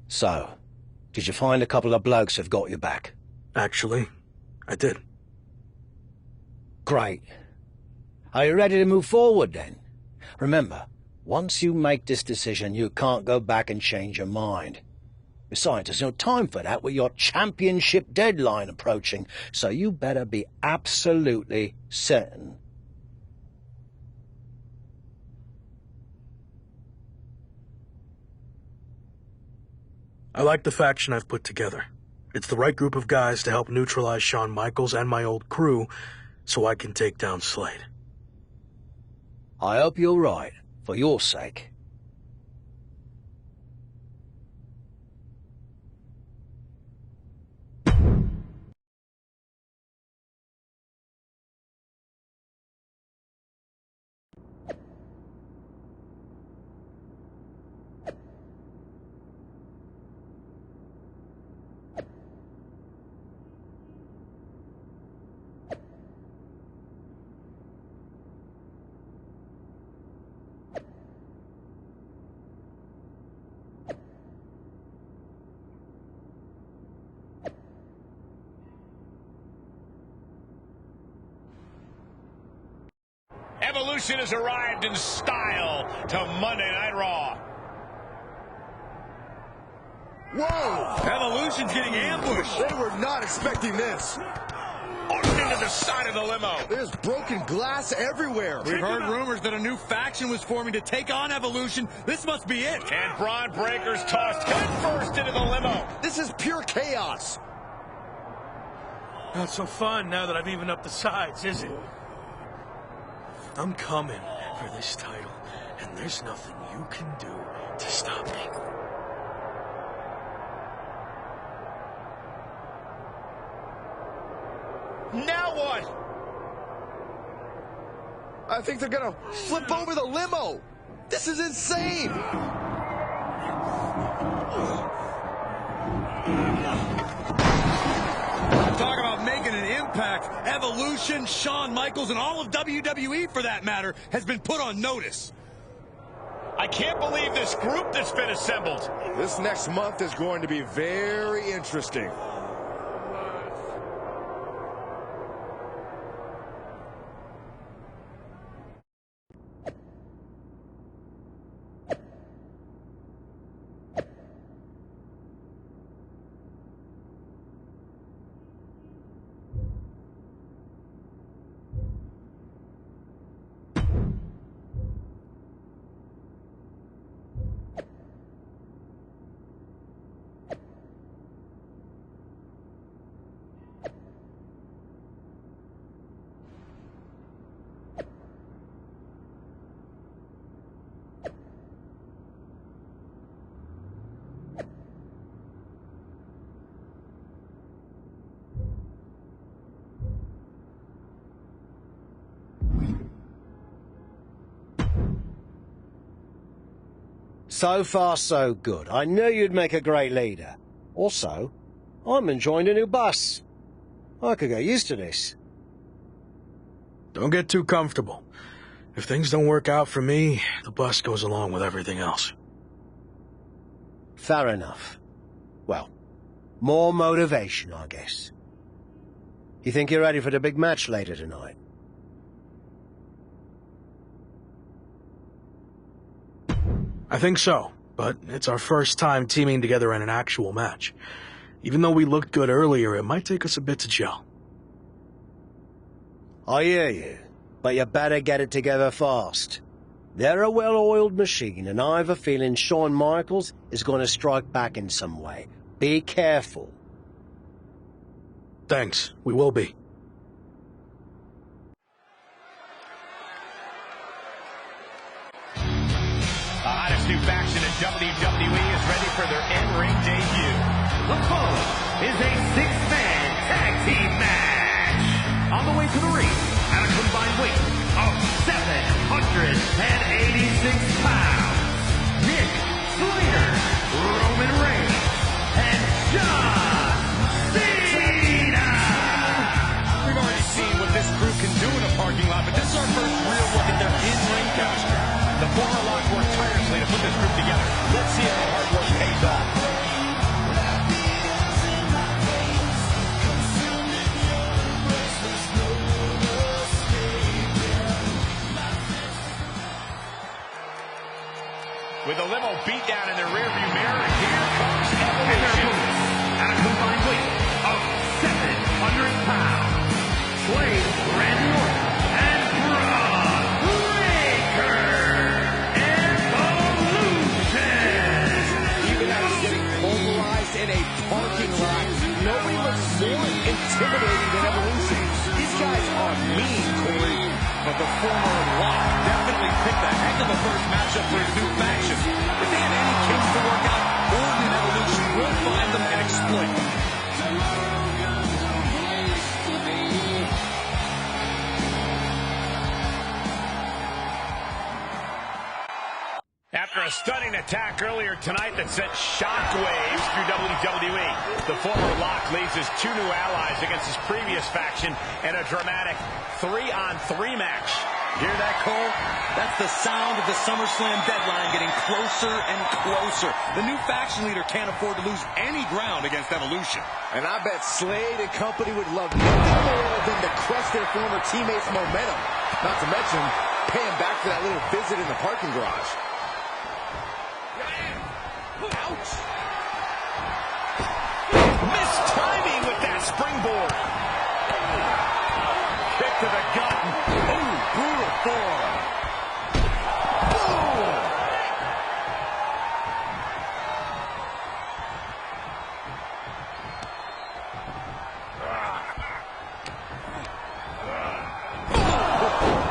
So, did you find a couple of blokes who've got your back? Actually, I did. Great. Are you ready to move forward then? Remember, once you make this decision, you can't go back and change your mind. Besides, there's no time for that with your championship deadline approaching, so you better be absolutely certain. I like the faction I've put together. It's the right group of guys to help neutralize Shawn Michaels and my old crew, so I can take down Slade. I hope you're right, for your sake. Evolution has arrived in style to Monday Night Raw. Whoa! Evolution's getting ambushed. They were not expecting this. Into the side of the limo. There's broken glass everywhere. We've heard rumors that a new faction was forming to take on Evolution. This must be it. And Braun Breaker's tossed headfirst into the limo. This is pure chaos. Not so fun now that I've evened up the sides, is it? I'm coming for this title, and there's nothing you can do to stop me. Now what? I think they're gonna flip over the limo. This is insane. Talk about making an impact. Evolution, Shawn Michaels, and all of WWE, for that matter, has been put on notice. I can't believe this group that's been assembled. This next month is going to be very interesting. So far, so good. I knew you'd make a great leader. Also, I'm enjoying a new bus. I could get used to this. Don't get too comfortable. If things don't work out for me, the bus goes along with everything else. Fair enough. Well, more motivation, I guess. You think you're ready for the big match later tonight? I think so, but it's our first time teaming together in an actual match. Even though we looked good earlier, it might take us a bit to gel. I hear you, but you better get it together fast. They're a well-oiled machine, and I have a feeling Shawn Michaels is going to strike back in some way. Be careful. Thanks, we will be. The hottest new faction in WWE is ready for their in-ring debut. The following is a six-man tag team match. On the way to the ring, at a combined weight of 786 pounds, Nick Slater, Roman Reigns, and John Cena. We've already seen what this crew can do in a parking lot, but this is our first real look at their in-ring chemistry. The former Lock worked tirelessly to put this group together. Let's see if the hard work pays off. With the limo beat down in their rearview mirror, here comes Evolution. At a combined weight of 700 pounds, Slade, Randy Orton, and Brock Breaker. Evolution. Even as getting pulverized in a parking lot, nobody looks more intimidating than Evolution. These guys are mean, Corey. But the former Lock definitely picked a heck of a first matchup for his new faction. If they have any kinks to work out, Orton and Evolution will find them and exploit them. After a stunning attack earlier tonight that sent shockwaves through WWE, the former Lock leads his two new allies against his previous faction in a dramatic 3-on-3 match. Hear that, Cole? That's the sound of the SummerSlam deadline getting closer and closer. The new faction leader can't afford to lose any ground against Evolution. And I bet Slade and company would love nothing more than to crush their former teammates' momentum. Not to mention, paying back for that little visit in the parking garage. Ouch! Missed timing with that springboard. Kick to the gut. Ooh, brutal forearm.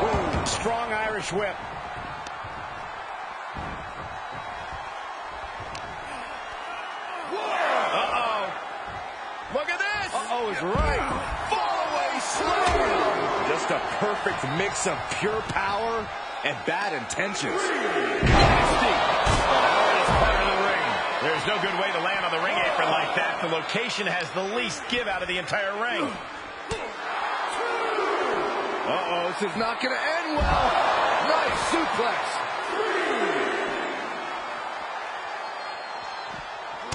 Boom. Strong Irish whip. Look at this! Uh-oh is right. Fall away slam! Just a perfect mix of pure power and bad intentions. Nasty. Part of the ring. There's no good way to land on the ring apron like that. The location has the least give out of the entire ring. Uh-oh, this is not going to end well. Nice suplex.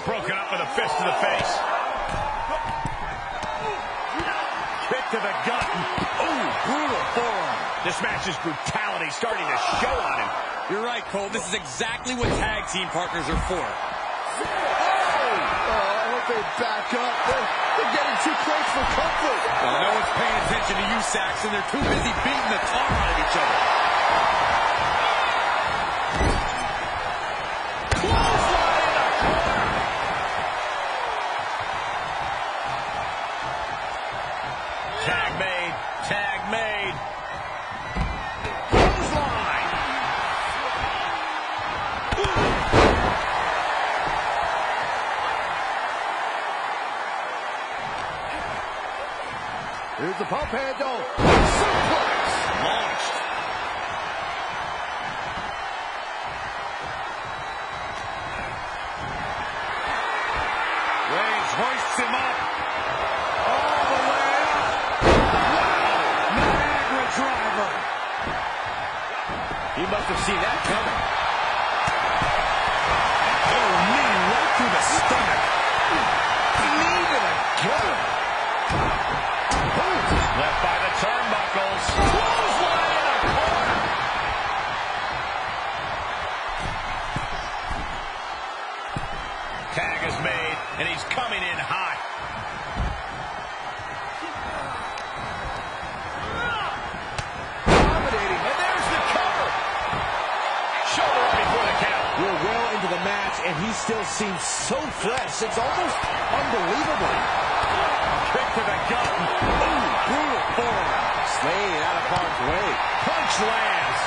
Broken up with a fist to the face. Kick to the gut. Ooh, brutal forearm. This match's brutality starting to show on him. You're right, Cole. This is exactly what tag team partners are for. Oh, I hope they back up. They're getting too close for comfort. Well, no one's paying attention to you, Saxon. They're too busy beating the tar out of each other. Tag made. Tag made. Clothesline. Here's the pump handle. Suplex. Launched. Reigns hoists him up. All the way up. Wow. Niagara driver. He must have seen that coming. Oh, knee right through the stomach. Knee to the gut. Left by the turnbuckles. Clothesline in the corner. Tag is made, and he's coming in hot. Dominating, and there's the cover. Shoulder up before the count. We're well into the match, and he still seems so fresh. It's almost unbelievable. Kick to the gut. Ooh, brutal forearm. Slade out of harm's way. Punch lands.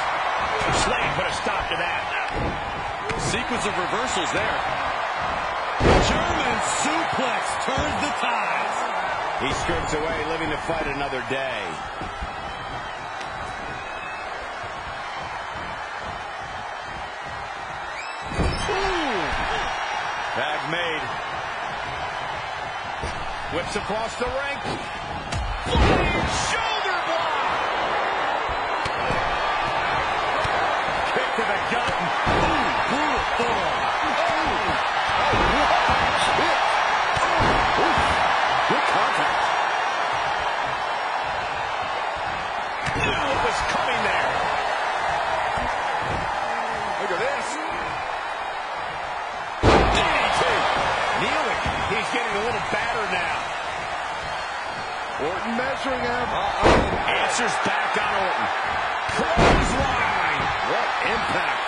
Slade put a stop to that. Sequence of reversals there. German suplex turns the tides. He skirts away, living to fight another day. Tag made. Whips across the ring. Flying shoulder block. Kick to the gut. Ooh, brutal forearm. Good contact. Knew it was coming there. Look at this. getting a little battered now. Orton measuring him. Answers back on Orton. Clothesline. What impact.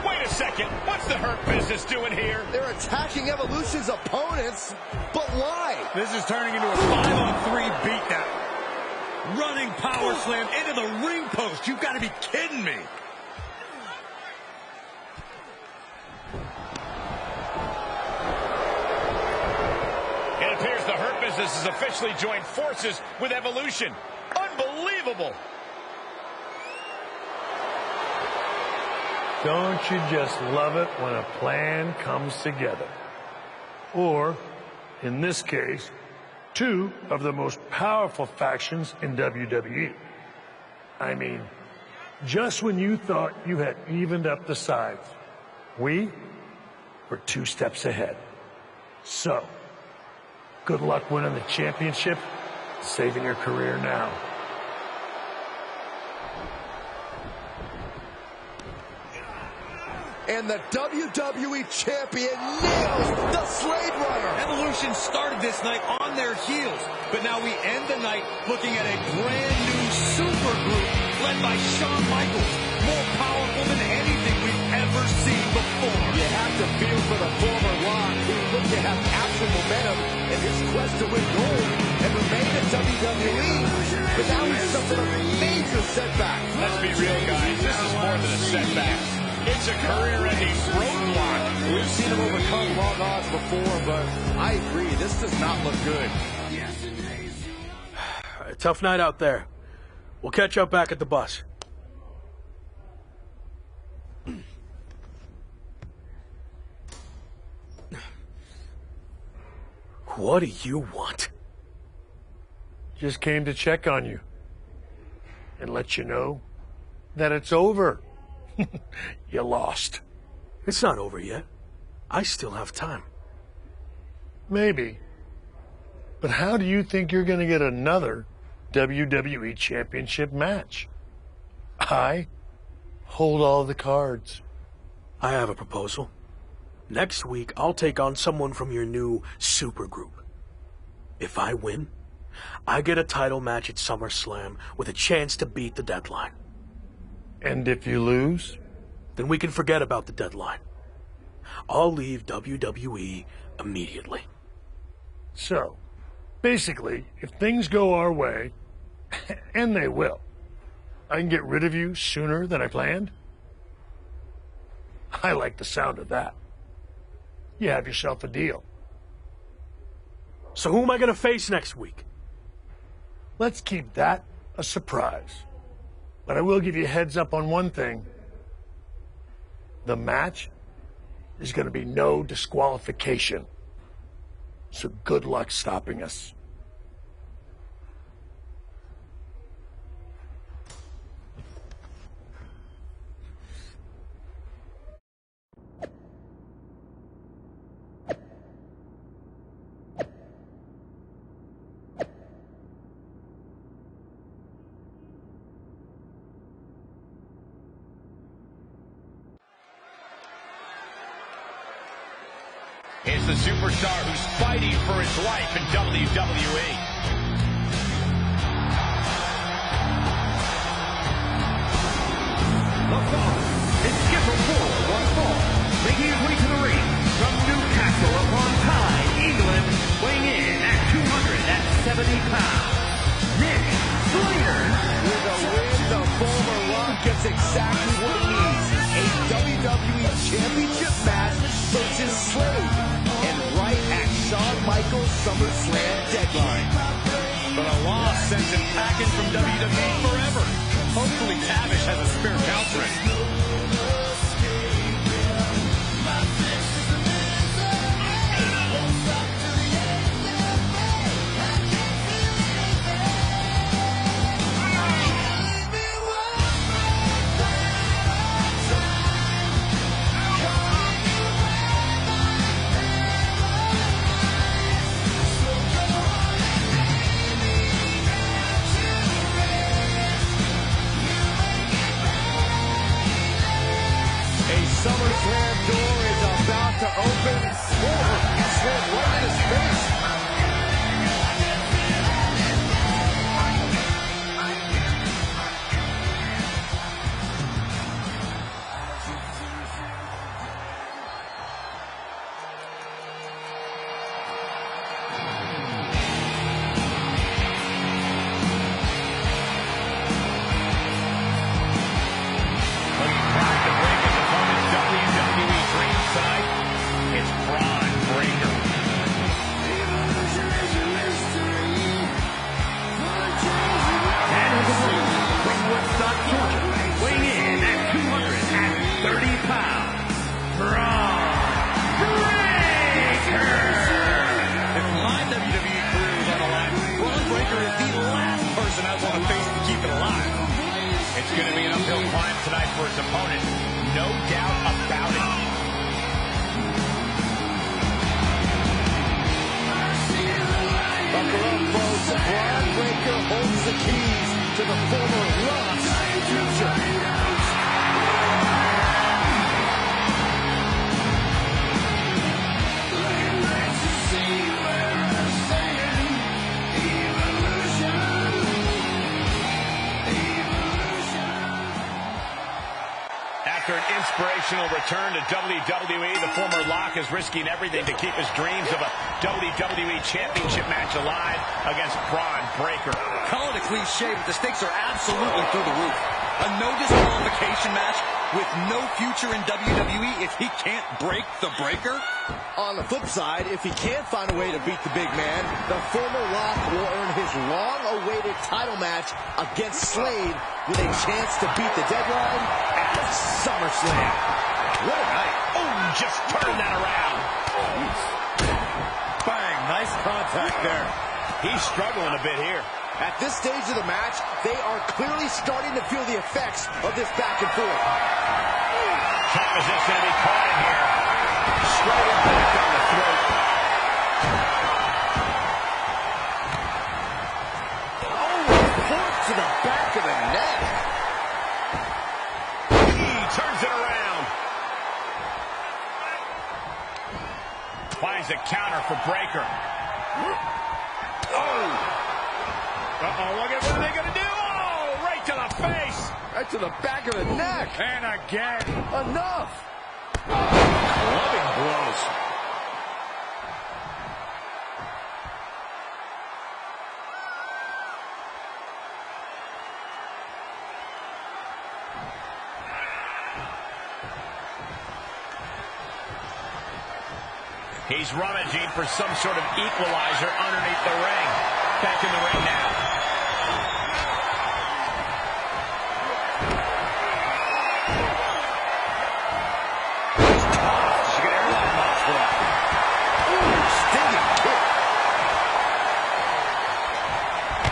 Wait a second. What's the Hurt Business doing here? They're attacking Evolution's opponents, but why? This is turning into a 5-on-3 beatdown. Running power slam into the ring post. You've got to be kidding me. It appears the Hurt Business has officially joined forces with Evolution. Unbelievable. Don't you just love it when a plan comes together? Or, in this case, two of the most powerful factions in WWE. I mean, just when you thought you had evened up the sides, we were 2 steps ahead. So, good luck winning the championship, saving your career now. And the WWE Champion nails the Slade Runner. Evolution started this night on their heels, but now we end the night looking at a brand new super group led by Shawn Michaels, more powerful than anything we've ever seen before. You have to feel for the former Rock, who looked to have actual momentum in his quest to win gold and remain in WWE, but now he's suffered a major setback. Let's be real, guys. This is more than a setback. It's a career-ending roadblock. We've seen him overcome long odds before, but I agree, this does not look good. Tough night out there. We'll catch up back at the bus. What do you want? Just came to check on you and let you know that it's over. You lost. It's not over yet. I still have time. Maybe. But how do you think you're going to get another WWE Championship match? I hold all the cards. I have a proposal. Next week, I'll take on someone from your new supergroup. If I win, I get a title match at SummerSlam with a chance to beat the deadline. And if you lose? Then we can forget about the deadline. I'll leave WWE immediately. So, basically, if things go our way, and they will, I can get rid of you sooner than I planned? I like the sound of that. You have yourself a deal. So who am I going to face next week? Let's keep that a surprise. But I will give you a heads up on one thing. The match is going to be no disqualification. So good luck stopping us. Is the superstar who's fighting for his life in WWE. The following is scheduled for one fall, making his way to the ring from Newcastle upon Tyne, England, weighing in at 270 pounds, Nick Slater. With a win, the former Rock gets exactly what he needs. A WWE Championship match versus Slade. And right at Shawn Michaels' SummerSlam deadline. But a loss sends him packing from WWE forever. Hopefully Tavish has a spare counter. SummerSlam door is about to open. Slam right in his face. It's going to be an uphill climb tonight for his opponent. No doubt about it. Buckle up, folks. Braun Breaker holds the keys to the former Raw's future. After an inspirational return to WWE, the former Lock is risking everything to keep his dreams of a WWE Championship match alive against Braun Breaker. Call it a cliche, but the stakes are absolutely through the roof. A no disqualification match with no future in WWE if he can't break the Breaker? On the flip side, if he can't find a way to beat the big man, the former Rock will earn his long-awaited title match against Slade with a chance to beat the deadline at SummerSlam. What a night. Oh, just turn that around. Bang, nice contact there. He's struggling a bit here. At this stage of the match, they are clearly starting to feel the effects of this back and forth. Ciampa is just going to be caught in here. Straight impact on the throat. Oh, fork to the back of the neck. He turns it around. Finds a counter for Breaker. Oh! Uh-oh, look at what are they going to do? Oh, right to the face. Right to the back of the neck. And again. Enough. Clubbing blows. He's rummaging for some sort of equalizer underneath the ring. Back in the ring now.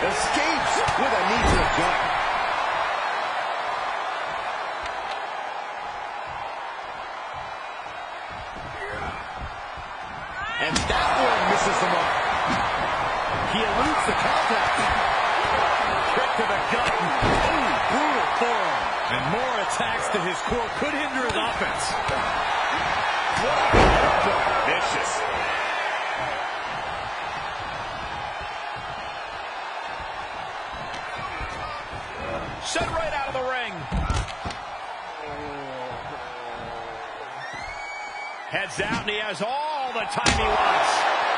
Escapes with a knee to the gut. And that one misses the mark. He eludes the contact. Kick to the gut. Ooh, brutal forearm. And more attacks to his core could hinder his offense. Vicious. Sent right out of the ring. Heads out, and he has all the time he wants.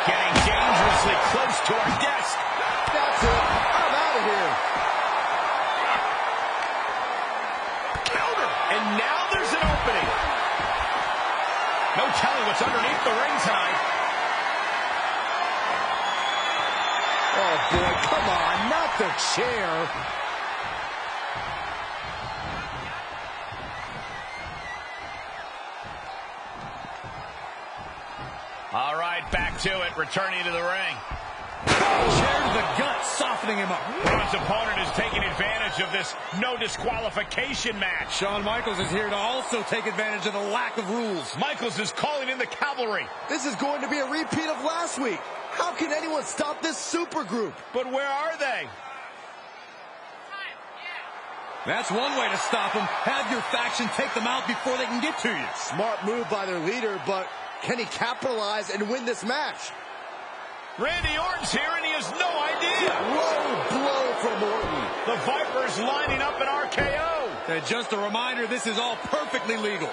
Getting dangerously close to our desk. That's it. I'm out of here. Counter. And now there's an opening. No telling what's underneath the ring tonight. Oh, boy, come on. Not the chair. All right, back to it, returning to the ring. Chair to the gut, softening him up. Braun's opponent is taking advantage of this no disqualification match. Shawn Michaels is here to also take advantage of the lack of rules. Michaels is calling in the cavalry. This is going to be a repeat of last week. How can anyone stop this super group? But where are they? That's one way to stop them. Have your faction take them out before they can get to you. Smart move by their leader, but can he capitalize and win this match? Randy Orton's here, and he has no idea. Low blow from Orton. The Viper's lining up an RKO. And just a reminder, this is all perfectly legal.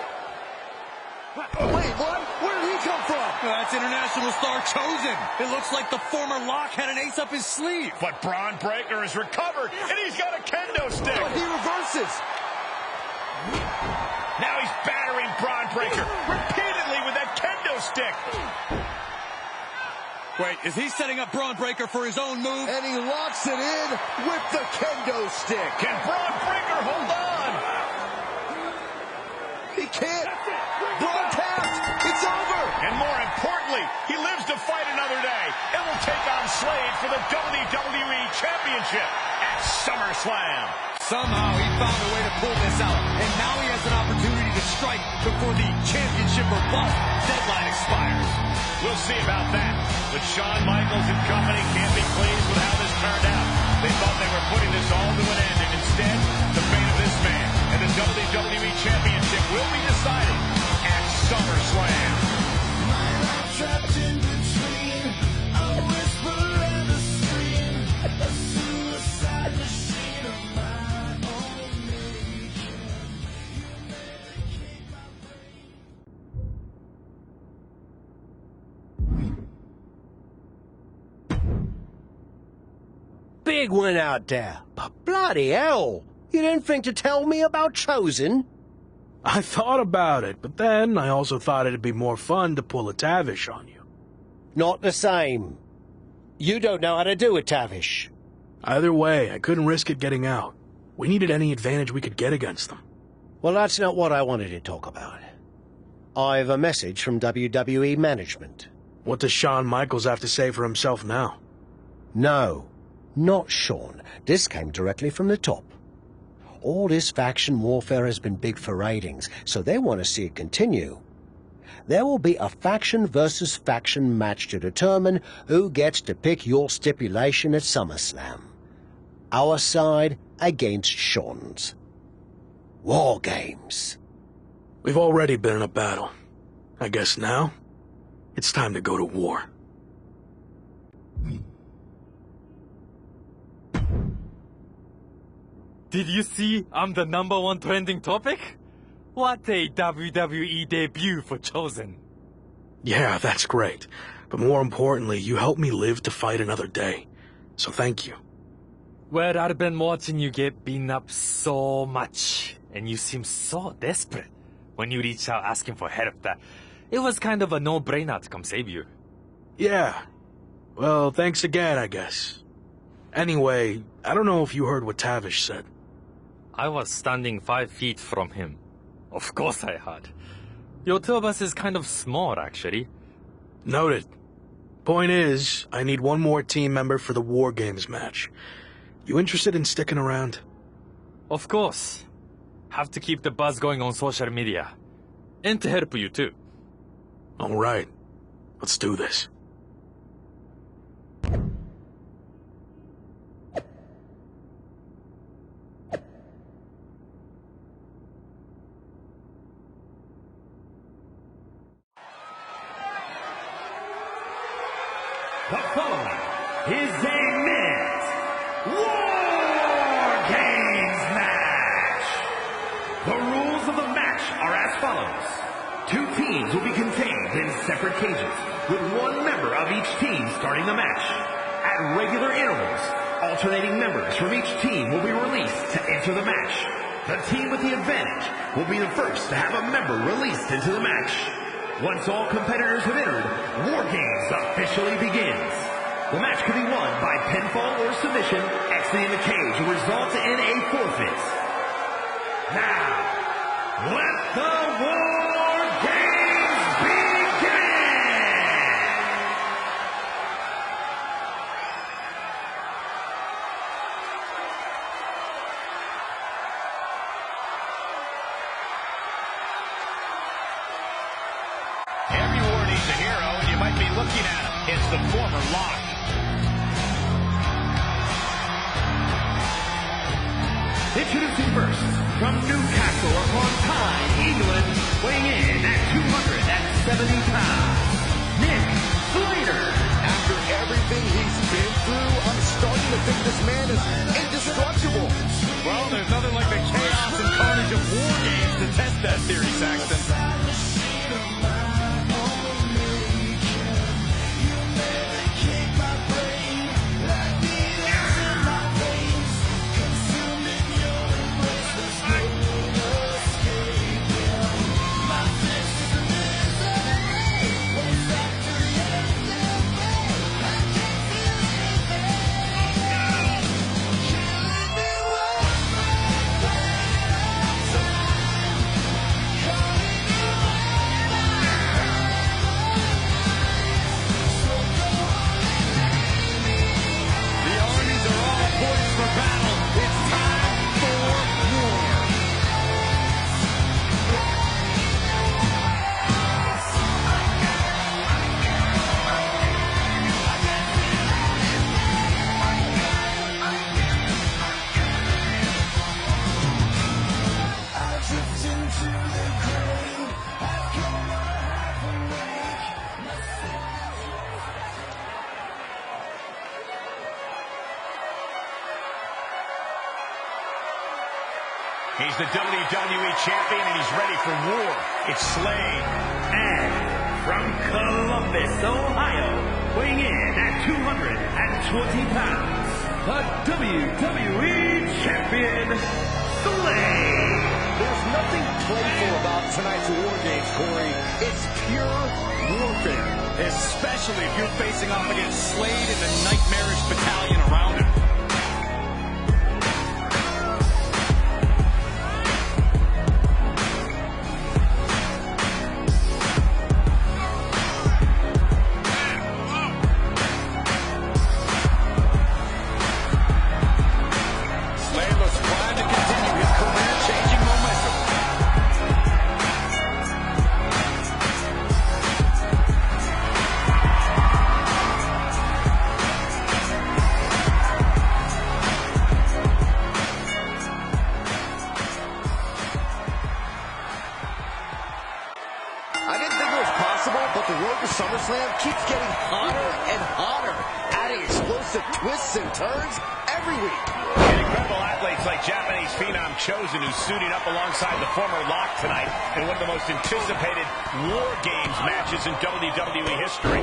Wait, what? Where did he come from? That's international star Chosen. It looks like the former Lock had an ace up his sleeve. But Braun Breaker has recovered, and he's got a kendo stick. But he reverses. Now he's battering Braun Breaker repeatedly with that kendo stick. Wait, is he setting up Braun Breaker for his own move? And he locks it in with the kendo stick. Can Braun Breaker hold on? He can't. Braun tapped. It's over. And more importantly, he lives to fight another day and will take on Slade for the WWE Championship at SummerSlam. Somehow he found a way to pull this out, and now he has an opportunity to strike before the championship or bust deadline expires. We'll see about that. But Shawn Michaels and company can't be pleased with how this turned out. They thought they were putting this all to an end, and instead, the fate of this man and the WWE Championship will be decided at SummerSlam. Trapped in between a whisper and a scream, a suicide machine of my own making. Big win out there. But bloody hell, you didn't think to tell me about Chosen? I thought about it, but then I also thought it'd be more fun to pull a Tavish on you. Not the same. You don't know how to do it, Tavish. Either way, I couldn't risk it getting out. We needed any advantage we could get against them. Well, that's not what I wanted to talk about. I have a message from WWE management. What does Shawn Michaels have to say for himself now? No, not Shawn. This came directly from the top. All this faction warfare has been big for ratings, so they want to see it continue. There will be a faction versus faction match to determine who gets to pick your stipulation at SummerSlam. Our side against Shawn's. War games. We've already been in a battle. I guess now, it's time to go to war. Did you see I'm the #1 trending topic? What a WWE debut for Chosen. Yeah, that's great. But more importantly, you helped me live to fight another day. So thank you. Well, I've been watching you get beaten up so much, and you seem so desperate when you reached out asking for help that it was kind of a no-brainer to come save you. Yeah. Well, thanks again, I guess. Anyway, I don't know if you heard what Tavish said. I was standing 5 feet from him. Of course I had. Your two of us is kind of small, actually. Noted. Point is, I need one more team member for the War Games match. You interested in sticking around? Of course. Have to keep the buzz going on social media. And to help you too. All right. Let's do this. The following is a men's War Games match. The rules of the match are as follows. 2 teams will be contained in separate cages, with 1 member of each team starting the match. At regular intervals, alternating members from each team will be released to enter the match. The team with the advantage will be the first to have a member released into the match. Once all competitors have entered, War Games officially begins. The match can be won by pinfall or submission. Exiting the cage will result in a forfeit. Now, let the War Games begin! Every war needs a hero, and you might be looking at him. It's the former Lock. It's Introducing first, from Newcastle upon Tyne, England, weighing in at 270 pounds, Nick Slater. After everything he's been through, I'm starting to think this man is indestructible. Well, there's nothing like the chaos and carnage of war games to test that theory, Saxton. He's the WWE champion, and he's ready for war. It's Slade. And from Columbus, Ohio, weighing in at 220 pounds, the WWE Champion, Slade. There's nothing playful about tonight's War Games, Corey. It's pure warfare. Especially if you're facing off against Slade and the nightmarish battalion around him. But the road to SummerSlam keeps getting hotter and hotter, adding explosive twists and turns every week. And incredible athletes like Japanese phenom Chosen, who's suiting up alongside the former Lock tonight in one of the most anticipated War Games matches in WWE history.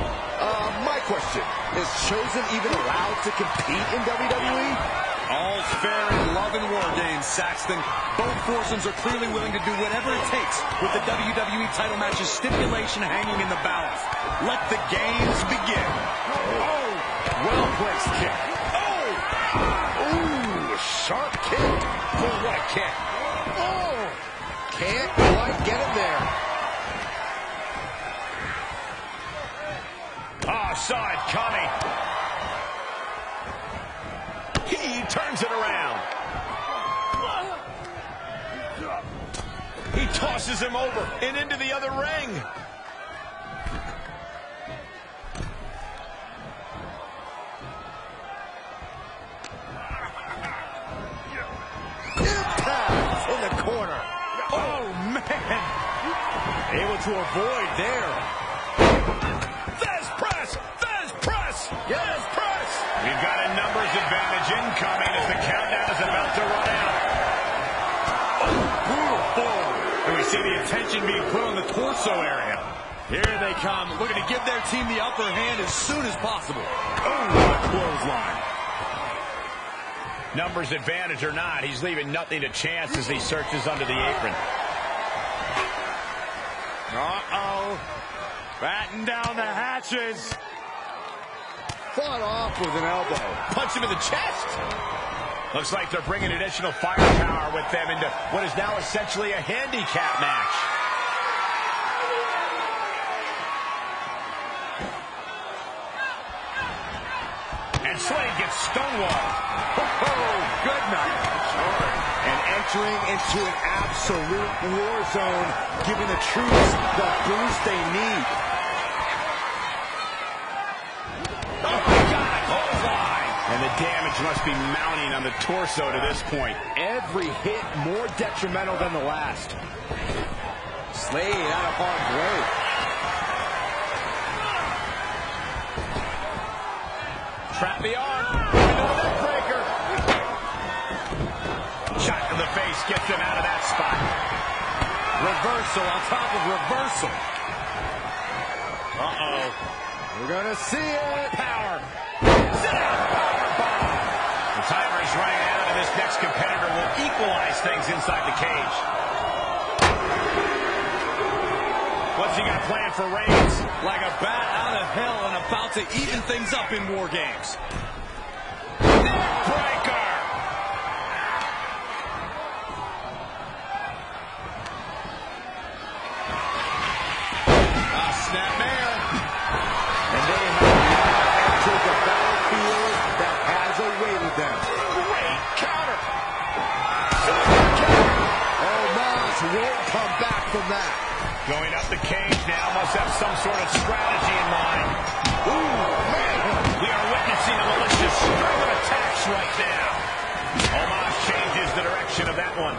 My question, is Chosen even allowed to compete in WWE? All's fair in love and war games, Saxton. Both foursomes are clearly willing to do whatever it takes with the WWE title match's stipulation hanging in the balance. Let the games begin. Oh, well-placed kick. Oh! Ooh, sharp kick. Oh, what a kick. Oh! Can't quite get him there. Oh, saw it coming. He turns it around. He tosses him over and into the other ring. Impact in the corner. Oh, man. Able to avoid there. Fez press! Fez press! Fez press! We've got a numbers advantage incoming as the countdown is about to run out. Oh, brutal forward. And we see the attention being put on the torso area. Here they come, looking to give their team the upper hand as soon as possible. Oh, what a clothesline. Numbers advantage or not, he's leaving nothing to chance as he searches under the apron. Uh-oh. Batten down the hatches. Fought off with an elbow. Punch him in the chest. Looks like they're bringing additional firepower with them into what is now essentially a handicap match. And Slade gets stonewalled. Oh, good night. And entering into an absolute war zone, giving the troops the boost they need. Oh, my God, a clothesline. And And the damage must be mounting on the torso to this point. Every hit more detrimental than the last. Slade out of harm's way. Trap the arm. Another breaker. Shot to the face gets him out of that spot. Reversal on top of reversal. Uh-oh. We're going to see it. Power. Sit down. Power bomb. The timer is running out, and this next competitor will equalize things inside the cage. What's he got planned for Reigns? Like a bat out of hell and about to even things up in War Games. Breaker. Snapmare. And they have entered the battlefield that has awaited them. Great counter. Omos won't come back from that. Going up the cage now, must have some sort of strategy in mind. Ooh, man. We are witnessing a malicious string of attacks right now. Omos changes the direction of that one.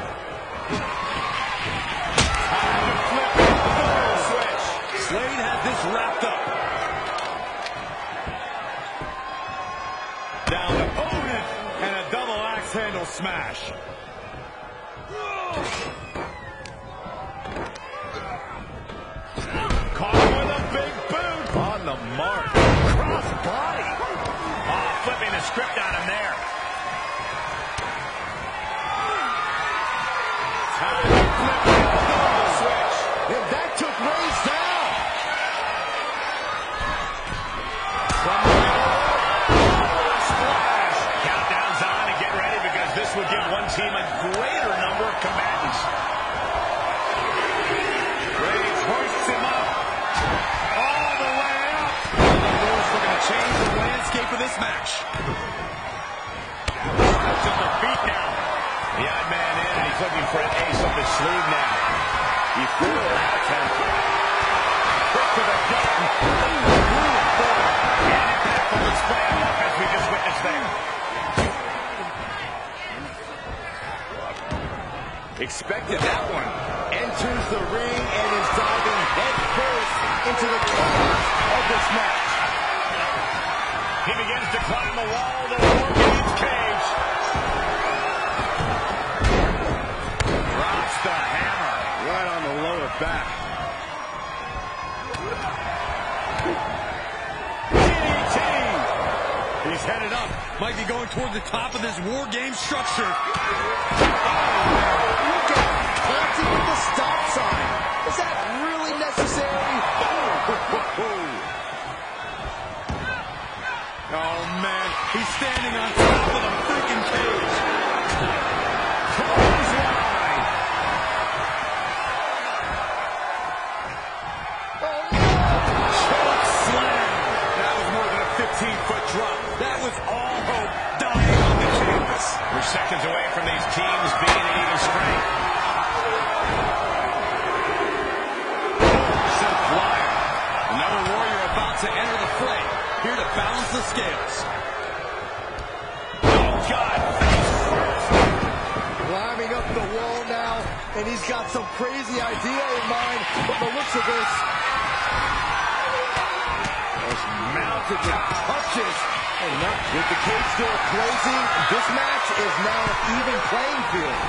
Time to flip it. Full switch. Slade has this wrapped up. Down to Odin and a double axe handle smash. Caught with a big boot. On the mark. Cross body. Oh, flipping the script on him there. Time to flip it. Double switch. And that took Reigns down. From the middle. Splash. Countdown's on and get ready because this would give one team a greater number of combatants. Reigns hoists him up. All the way up. The moves are going to change the landscape of this match. Just the feet down. The odd man in, and he's looking for an ace up his sleeve now. He threw that attempt. Quick to the gut. And impactful display of offense we just witnessed there. Expected that one. Enters the ring and is diving head first into the chaos of this match. He begins to climb the wall of the War Games cage. Drops the hammer. Right on the lower back. DDT. He's headed up. Might be going toward the top of this War Game structure. Look at planting with the stop sign. Is that really necessary? Oh, man. He's standing on top of the freaking cage. Clothesline. Choke slam. That was more than a 15-foot drop. That was all hope dying on the canvas. We're seconds away from these teams being at even strength. Sent flying. Another warrior about to enter the fray. Here to balance the scales. Oh, God. Climbing up the wall now, and he's got some crazy idea in mind from the looks of this. Just mounted with punches. And now, with the cage still closing, this match is now an even playing field.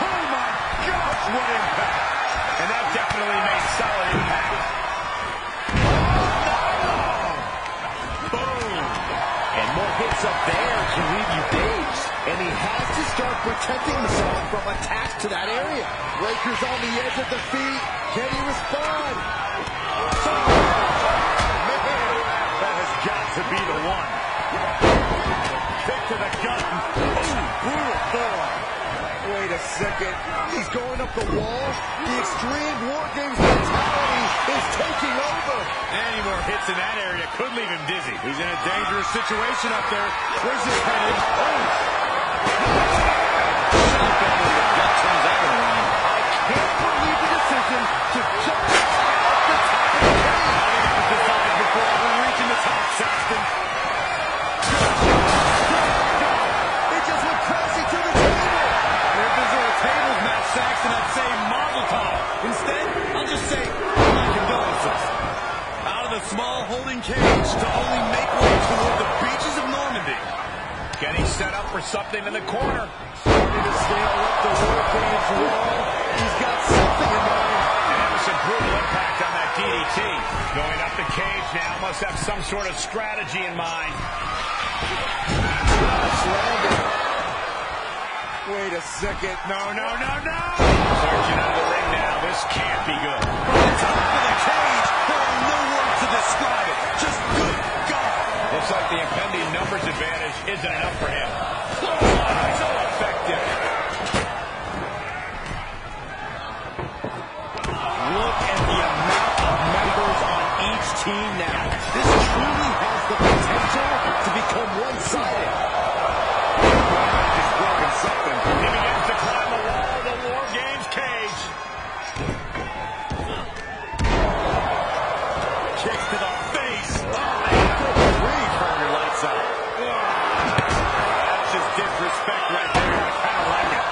Oh, my gosh, what impact. And that definitely made solid impact. Boom! And more hits up there can leave you dazed. And he has to start protecting himself from attacks to that area. Breakers on the edge of the feet. Can he respond? Man, that has got to be the one. Kick to the gut. Ooh, brutal forearm. Wait a second. He's going up the wall. The Extreme War Games mentality is taking over. Any more hits in that area could leave him dizzy. He's in a dangerous situation up there. Where's his headed? Can't believe the decision to jump off the top of the cage. Decide before ever reaching the top, Saxton. cage to only make way toward the beaches of Normandy. Getting set up for something in the corner. Starting to scale up the Wargames wall. He's got something in mind. And that was some brutal impact on that DDT. Going up the cage now. Must have some sort of strategy in mind. Wait a second. No. Searching out of the ring now. This can't be good. From the top of the cage, there are no words to describe it. Just good God. Looks like the impending numbers advantage isn't enough for him. So effective. Look at the amount of members on each team now. This truly has the potential to become one-sided. Just broken something. He begins to climb the wall of the War Games cage. Kicks to the face. Good grief, turn your lights out. That's just disrespect right there. I kind of like it.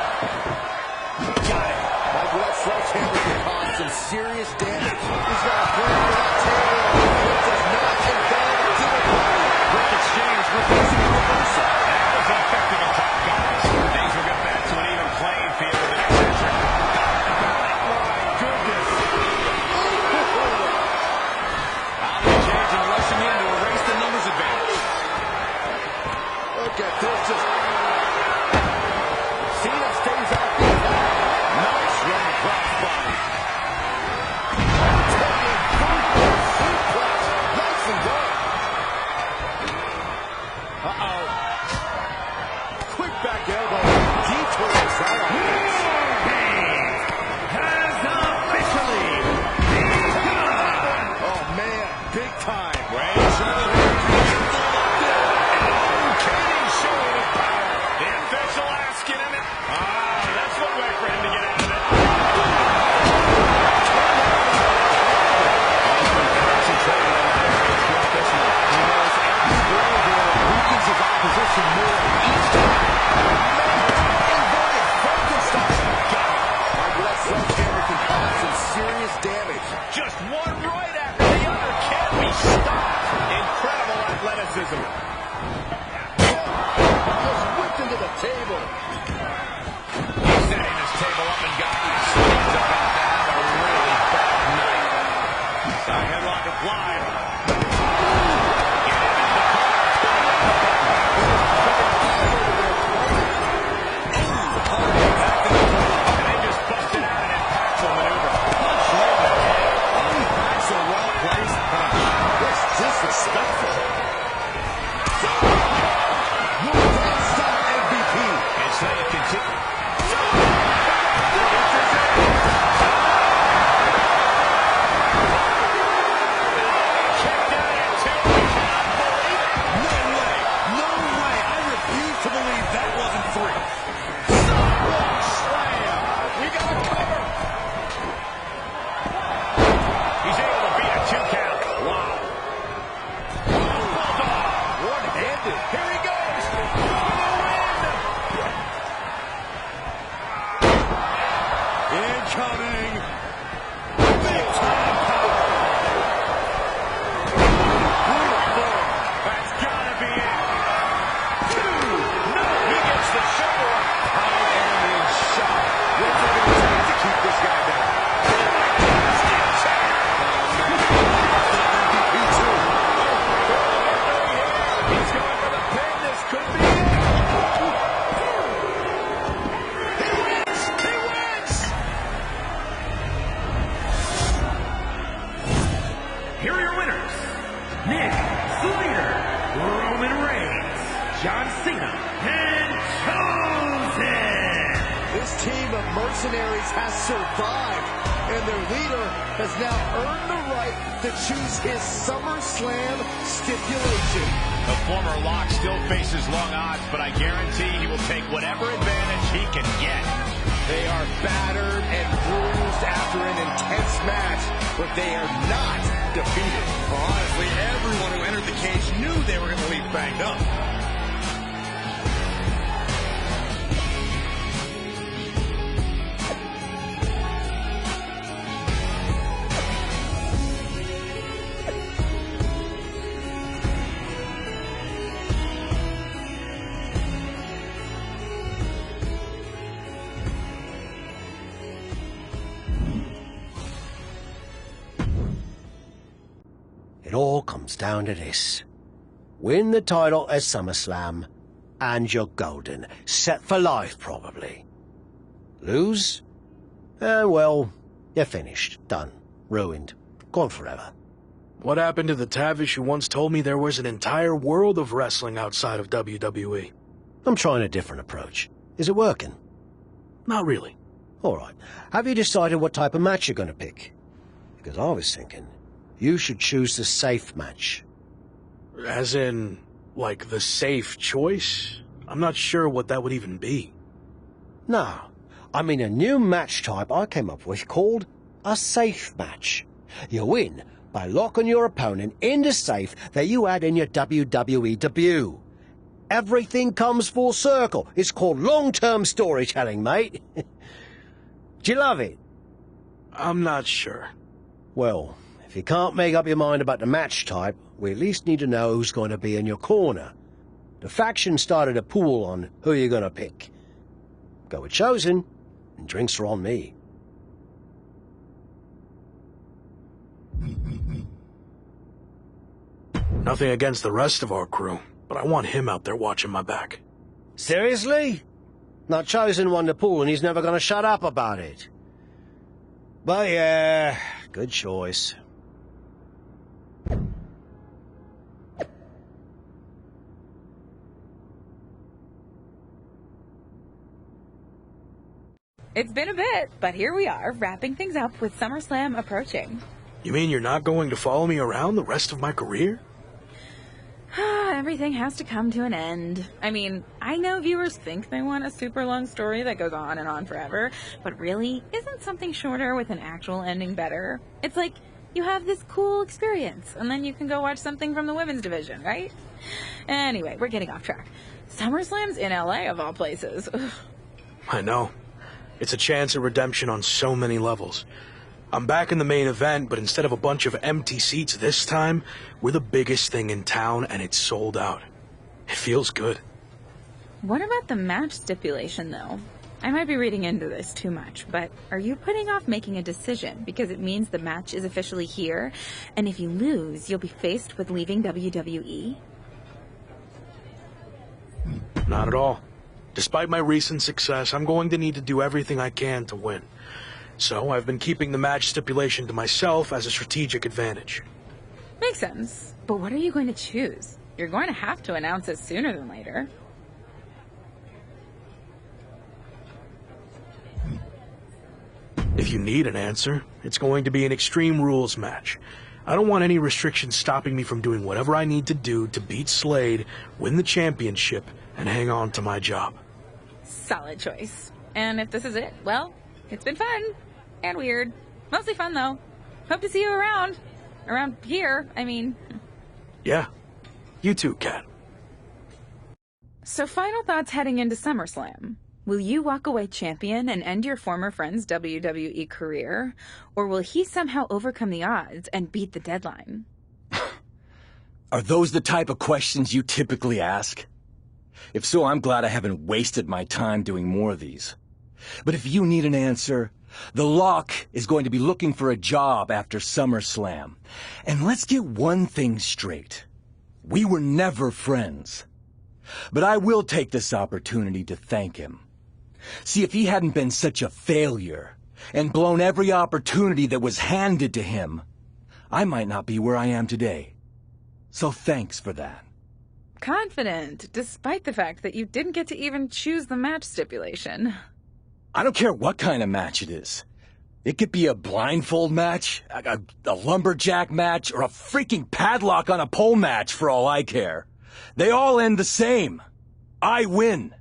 Got it. Michael, that sledgehammer can cause some serious damage. He's got a plan for that table. It does not involve a dinner party. Quick exchange, reversing the reversal. That was affecting a top guys. Things will get back to an even playing field with the next entrant. My goodness. Out of the cage and rushing in to erase the numbers advantage. Look at this. Just Cena stays off the attack. Nice running crossbody. Taking brutal suplex. Nicely done. Uh-oh. Quick back elbow. Detours out on this. Has officially begun. Oh, man. Big time. Showing his power. The official asking him. That's one way for him to get out of it. He knows every blow here weakens his opposition more each time. Inverted Frankenstein. Got it. Michael, that sledgehammer can cause some serious damage. Just one right after the other. Can't be stopped. Incredible athleticism. Just whipped into the table. He's setting this table up, and guys, he's about to have a really bad night. Side headlock applied. Get him in the and they just busted out an impactful maneuver. That's a well-placed punch. That's disrespectful. Don't stop MVP. And so it continues. No way. I refuse to believe that wasn't three. We got a cover. He's able to beat a 2 count. Wow. One-handed. Here he goes. Incoming. Big time power. That's gotta be it. 2. No, he gets the shoulder up. I am in shock. What's it going to take to keep this guy down? MVP too. He's going for the pin. This could be it. He wins. He wins. Here are your winners. Nick Slater, Roman Reigns, John Cena, and Chosen. This team of mercenaries has survived, and their leader has now earned the right to choose his SummerSlam stipulation. The former Lock still faces long odds, but I guarantee he will take whatever advantage he can get. They are battered and bruised after an intense match, but they are not defeated. Well, honestly, everyone who entered the cage knew they were going to leave banged up. It all comes down to this. Win the title at SummerSlam, and you're golden. Set for life, probably. Lose? Well, you're finished. Done. Ruined. Gone forever. What happened to the Tavish who once told me there was an entire world of wrestling outside of WWE? I'm trying a different approach. Is it working? Not really. All right. Have you decided what type of match you're going to pick? Because I was thinking you should choose the safe match. As in, like, the safe choice? I'm not sure what that would even be. No. I mean a new match type I came up with called a safe match. You win by locking your opponent in the safe that you had in your WWE debut. Everything comes full circle. It's called long-term storytelling, mate. Do you love it? I'm not sure. Well, if you can't make up your mind about the match type, we at least need to know who's going to be in your corner. The faction started a pool on who you're going to pick. Go with Chosen, and drinks are on me. Nothing against the rest of our crew, but I want him out there watching my back. Seriously? Not Chosen won the pool and he's never going to shut up about it. But yeah, good choice. It's been a bit, but here we are, wrapping things up with SummerSlam approaching. You mean you're not going to follow me around the rest of my career? Everything has to come to an end. I mean, I know viewers think they want a super long story that goes on and on forever, but really, isn't something shorter with an actual ending better? It's like, you have this cool experience, and then you can go watch something from the women's division, right? Anyway, we're getting off track. SummerSlam's in LA, of all places. Ugh. I know. It's a chance at redemption on so many levels. I'm back in the main event, but instead of a bunch of empty seats this time, we're the biggest thing in town and it's sold out. It feels good. What about the match stipulation, though? I might be reading into this too much, but are you putting off making a decision because it means the match is officially here, and if you lose, you'll be faced with leaving WWE? Not at all. Despite my recent success, I'm going to need to do everything I can to win. So I've been keeping the match stipulation to myself as a strategic advantage. Makes sense. But what are you going to choose? You're going to have to announce it sooner than later. If you need an answer, it's going to be an Extreme Rules match. I don't want any restrictions stopping me from doing whatever I need to do to beat Slade, win the championship, and hang on to my job. Solid choice. And if this is it, well, it's been fun. And weird. Mostly fun, though. Hope to see you around. Around here, I mean. Yeah. You too, Kat. So final thoughts heading into SummerSlam. Will you walk away champion and end your former friend's WWE career? Or will he somehow overcome the odds and beat the deadline? Are those the type of questions you typically ask? If so, I'm glad I haven't wasted my time doing more of these. But if you need an answer, the Lock is going to be looking for a job after SummerSlam. And let's get one thing straight. We were never friends. But I will take this opportunity to thank him. See, if he hadn't been such a failure and blown every opportunity that was handed to him, I might not be where I am today. So thanks for that. Confident, despite the fact that you didn't get to even choose the match stipulation. I don't care what kind of match it is. It could be a blindfold match, a lumberjack match, or a freaking padlock on a pole match for all I care. They all end the same. I win.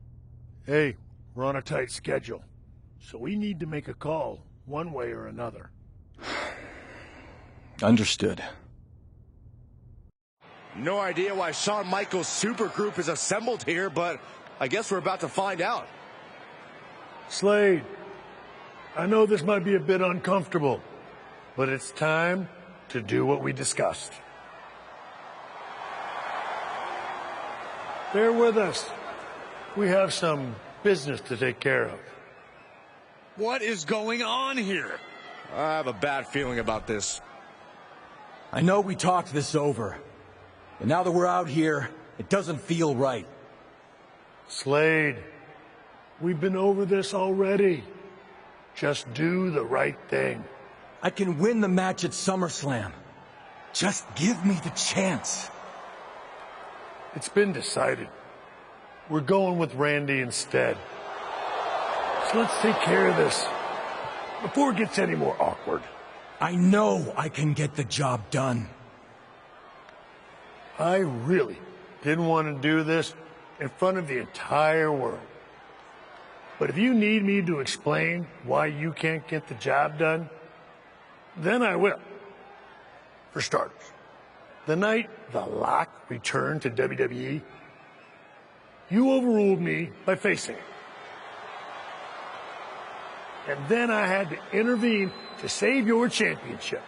Hey, we're on a tight schedule, so we need to make a call, one way or another. Understood. No idea why Shawn Michaels' supergroup is assembled here, but I guess we're about to find out. Slade, I know this might be a bit uncomfortable, but it's time to do what we discussed. Bear with us. We have some business to take care of. What is going on here? I have a bad feeling about this. I know we talked this over, but now that we're out here, it doesn't feel right. Slade, we've been over this already. Just do the right thing. I can win the match at SummerSlam. Just give me the chance. It's been decided. We're going with Randy instead. So let's take care of this before it gets any more awkward. I know I can get the job done. I really didn't want to do this in front of the entire world. But if you need me to explain why you can't get the job done, then I will. For starters, the night The Lock returned to WWE, you overruled me by facing it. And then I had to intervene to save your championship.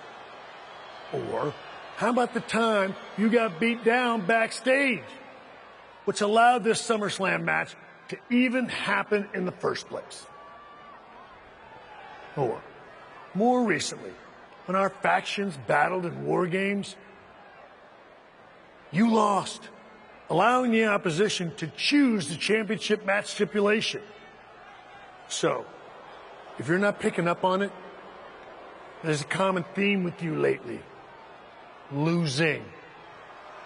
Or how about the time you got beat down backstage, which allowed this SummerSlam match to even happen in the first place? Or, more recently, when our factions battled in war games, you lost, allowing the opposition to choose the championship match stipulation. So, if you're not picking up on it, there's a common theme with you lately. Losing.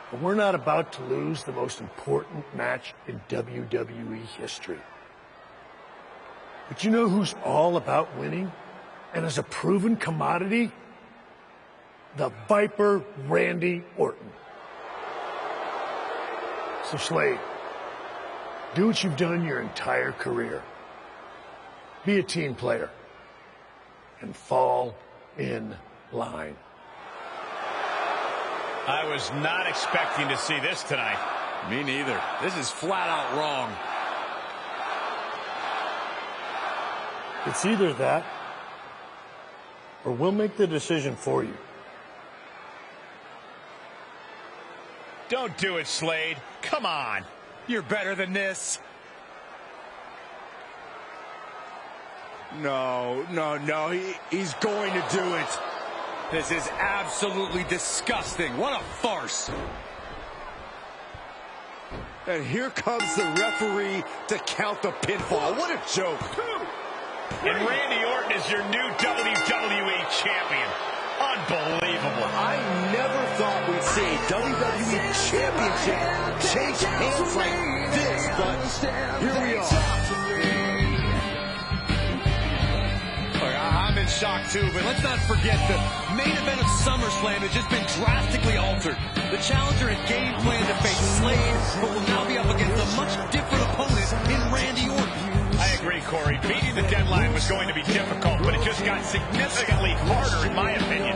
But we're not about to lose the most important match in WWE history. But you know who's all about winning and is a proven commodity? The Viper Randy Orton. So Slade, do what you've done your entire career. Be a team player and fall in line. I was not expecting to see this tonight. Me neither. This is flat out wrong. It's either that, or we'll make the decision for you. Don't do it, Slade. Come on. You're better than this. No. He's going to do it. This is absolutely disgusting. What a farce. And here comes the referee to count the pinfall. What a joke. And Randy Orton is your new WWE champion. Unbelievable. I never thought we'd see a WWE championship change hands like this, but here we are. I'm in shock too, but let's not forget the main event of SummerSlam has just been drastically altered. The challenger had game planned to face Slade, but will now be up against a much different opponent in Randy Orton. I agree, Corey. Beating the deadline was going to be difficult, but it just got significantly harder, in my opinion.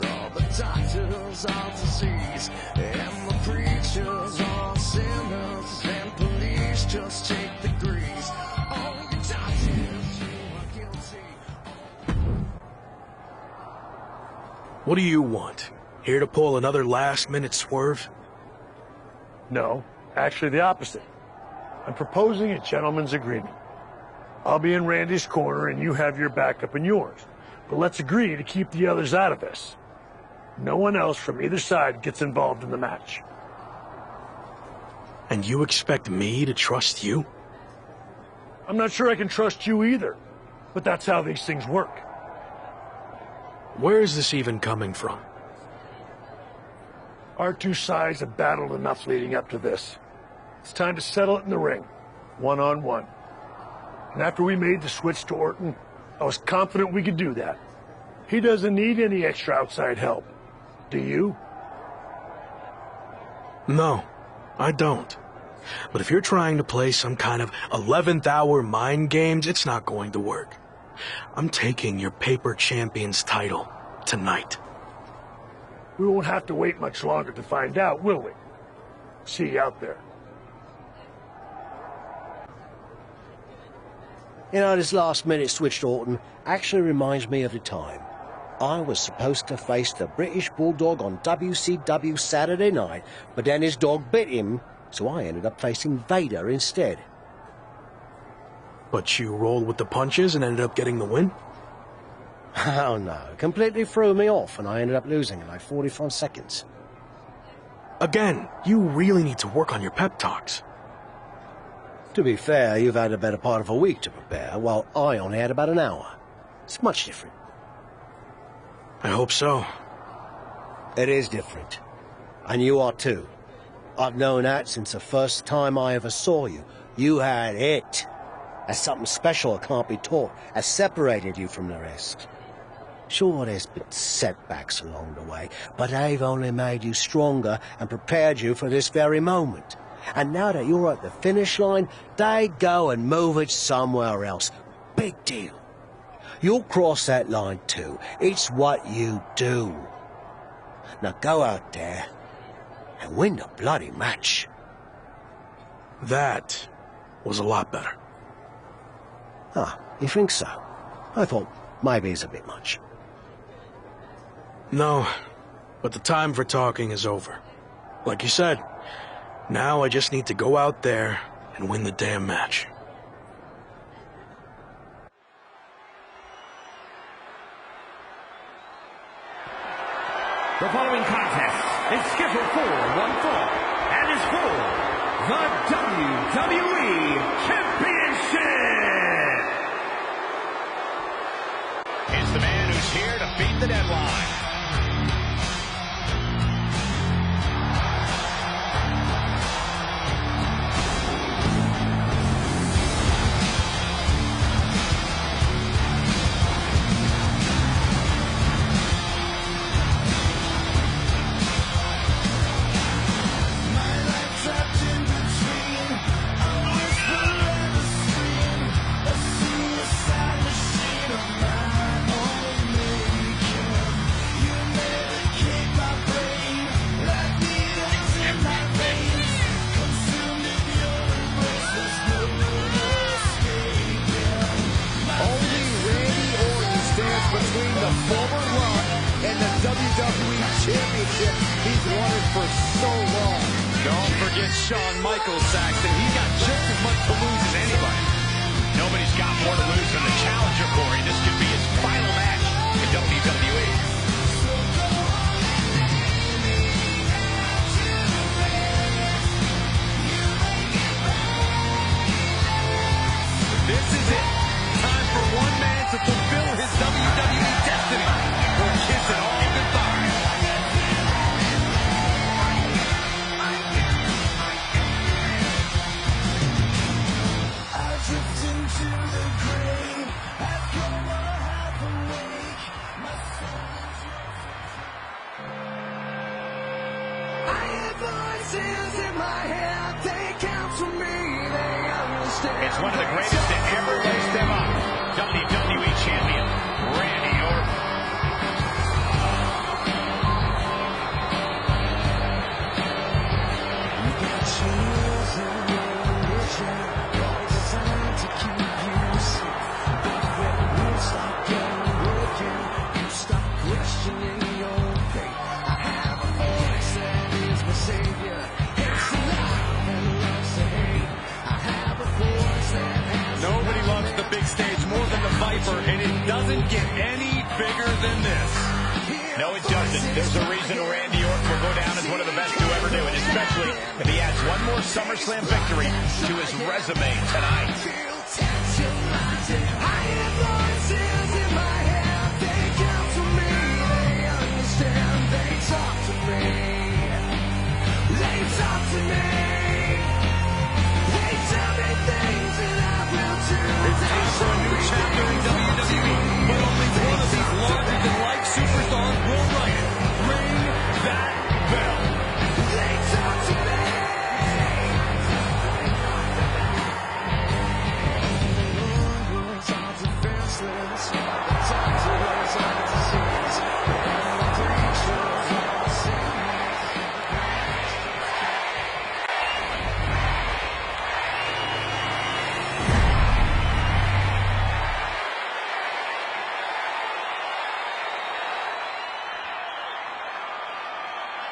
All the doctors are disease, and the preachers are sinners, and police just take the grease. All the doctors, you are guilty. What do you want? Here to pull another last-minute swerve? No, actually the opposite. I'm proposing a gentleman's agreement. I'll be in Randy's corner and you have your backup in yours. But let's agree to keep the others out of this. No one else from either side gets involved in the match. And you expect me to trust you? I'm not sure I can trust you either, but that's how these things work. Where is this even coming from? Our two sides have battled enough leading up to this. It's time to settle it in the ring, one-on-one. And after we made the switch to Orton, I was confident we could do that. He doesn't need any extra outside help. Do you? No, I don't. But if you're trying to play some kind of 11th hour mind games, it's not going to work. I'm taking your paper champion's title tonight. We won't have to wait much longer to find out, will we? See you out there. You know, this last-minute switch to Orton actually reminds me of the time I was supposed to face the British Bulldog on WCW Saturday night, but then his dog bit him, so I ended up facing Vader instead. But you rolled with the punches and ended up getting the win? Oh no, it completely threw me off and I ended up losing in like 45 seconds. Again, you really need to work on your pep talks. To be fair, you've had a better part of a week to prepare, while I only had about an hour. It's much different. I hope so. It is different. And you are too. I've known that since the first time I ever saw you. You had it. That's something special that can't be taught, has separated you from the rest. Sure, there's been setbacks along the way, but they've only made you stronger and prepared you for this very moment. And now that you're at the finish line, they go and move it somewhere else. Big deal. You'll cross that line too. It's what you do. Now go out there and win the bloody match. That was a lot better. Ah, you think so? I thought maybe it's a bit much. No, but the time for talking is over. Like you said, now I just need to go out there and win the damn match. The following contest is scheduled for one fall and is for the WWE Championship. It's the man who's here to beat the deadline. WWE Championship. He's won it for so long. Don't forget Shawn Michaels, Saxton. He's got just as much to lose as anybody. Nobody's got more to lose than the challenger, Corey. This could be his final match in WWE. This is it. Time for one man to fulfill his WWE destiny. Or kiss it all goodbye. It's one of the greatest to ever lace them up. WWE Champion, Randy Orton. Nobody loves the big stage more than the Viper, and it doesn't get any bigger than this. No, it doesn't. There's a reason Randy Orton will go down as one of the best to ever do it, especially if he adds one more SummerSlam victory to his resume tonight.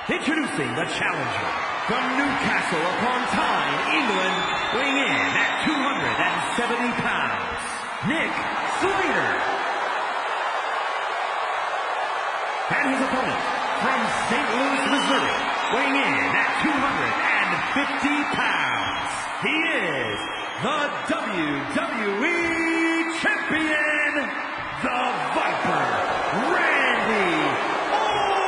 Introducing the challenger from Newcastle upon Tyne, England, weighing in at 270 pounds, Nick Slater. And his opponent from St. Louis, Missouri, weighing in at 250 pounds, he is the WWE Champion, the Viper, Randy Orton!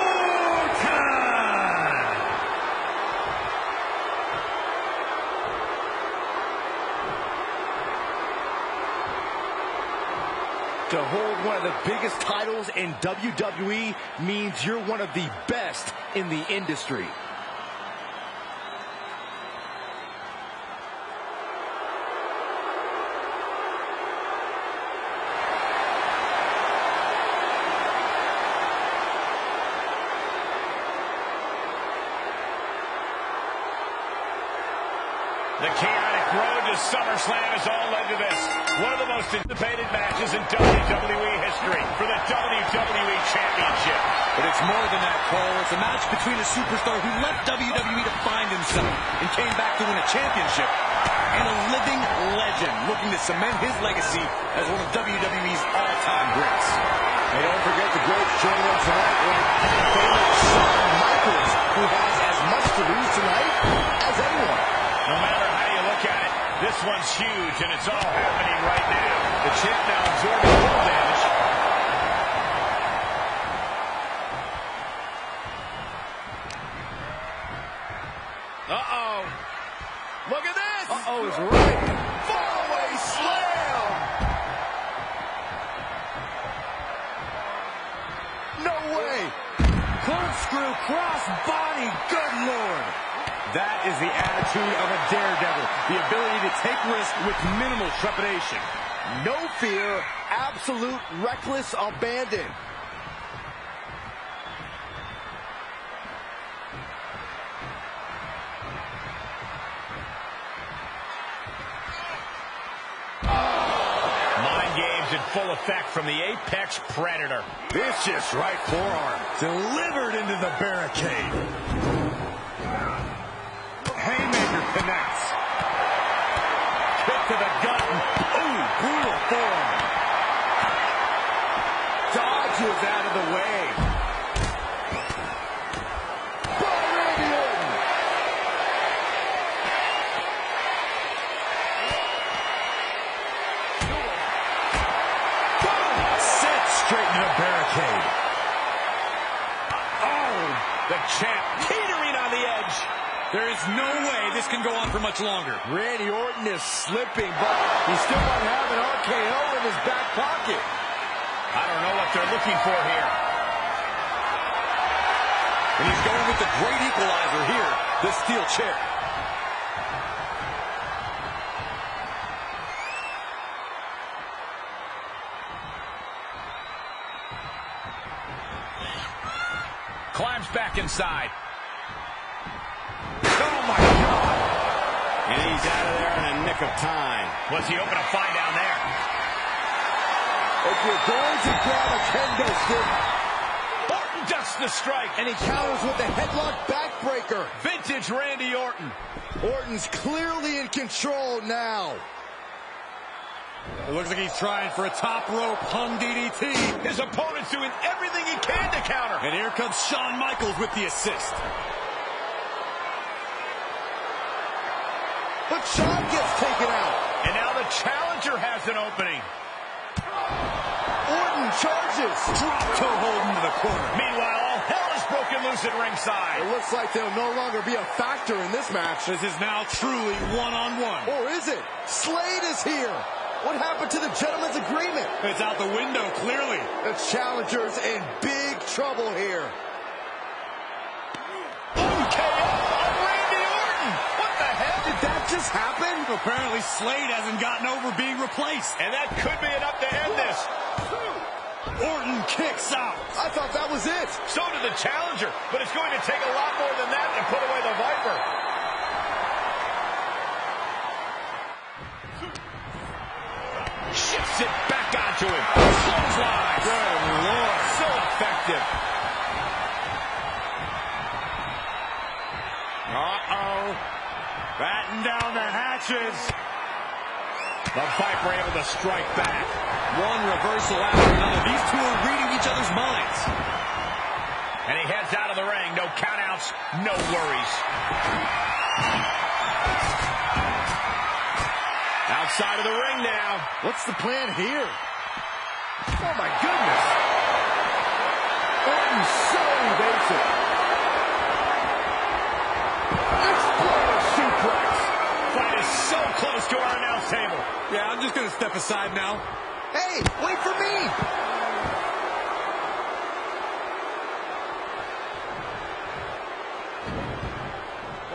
To hold one of the biggest titles in WWE means you're one of the best in the industry. The chaotic road to SummerSlam has all led to this. One of the most anticipated matches in WWE history for the WWE Championship. But it's more than that, Cole. It's a match between a superstar who left WWE to find himself and came back to win a championship, and a living legend looking to cement his legacy as one of WWE's all-time greats. And don't forget the greats joining us tonight, like famous Shawn Michaels, who has as much to lose tonight as anyone. No matter how you look at it, this one's huge, and it's all happening right now. The champ now absorbing full damage. Uh-oh. Look at this. Uh-oh is right. Fallaway slam. No way. Corkscrew cross body, good Lord. That is the attitude of a daredevil. The ability to take risks with minimal trepidation. No fear, absolute reckless abandon. Mind games in full effect from the Apex Predator. Vicious right forearm. Delivered into the barricade. Haymaker connects. Kick to the gut. Ooh, brutal forearm. Dodges out of the way. By Randy Orton. Set straight into the barricade. Oh, the champ teetering on the edge. There is no way this can go on for much longer. Randy Orton is slipping, but he still might have an RKO in his back pocket. I don't know what they're looking for here. And he's going with the great equalizer here, the steel chair. Climbs back inside. Oh, my God. And he's out of there in a nick of time. What's he hoping to find down there? If you're going to grab a kendo stick, Orton ducks the strike. and he counters with a headlock backbreaker. Vintage Randy Orton. Orton's clearly in control now. It looks like he's trying for a top rope hung DDT. His opponent's doing everything he can to counter. And here comes Shawn Michaels with the assist. But Shawn gets taken out. And now the challenger has an opening. Orton charges. Drop toe hold into the corner. Meanwhile, all hell is broken loose at ringside. It looks like they'll no longer be a factor in this match. This is now truly one-on-one. Or is it? Slade is here. What happened to the gentleman's agreement? It's out the window, clearly. The challenger's in big trouble here. KO of Randy Orton. What the hell? Did that just happen? Apparently Slade hasn't gotten over being replaced. And that could be enough to end this. Orton kicks out. I thought that was it. So did the challenger, but it's going to take a lot more than that to put away the Viper. Shifts it back onto him. Clothesline. Good Lord. So effective. Uh-oh. Batten down the hatches. The Viper able to strike back. One reversal after another. These two are reading each other's minds. And he heads out of the ring. No countouts, no worries. Outside of the ring now. What's the plan here? Oh, my goodness. Orton so evasive. Exploder suplex. Fight is so close to our announce table. Yeah, I'm just going to step aside now. Hey, wait for me.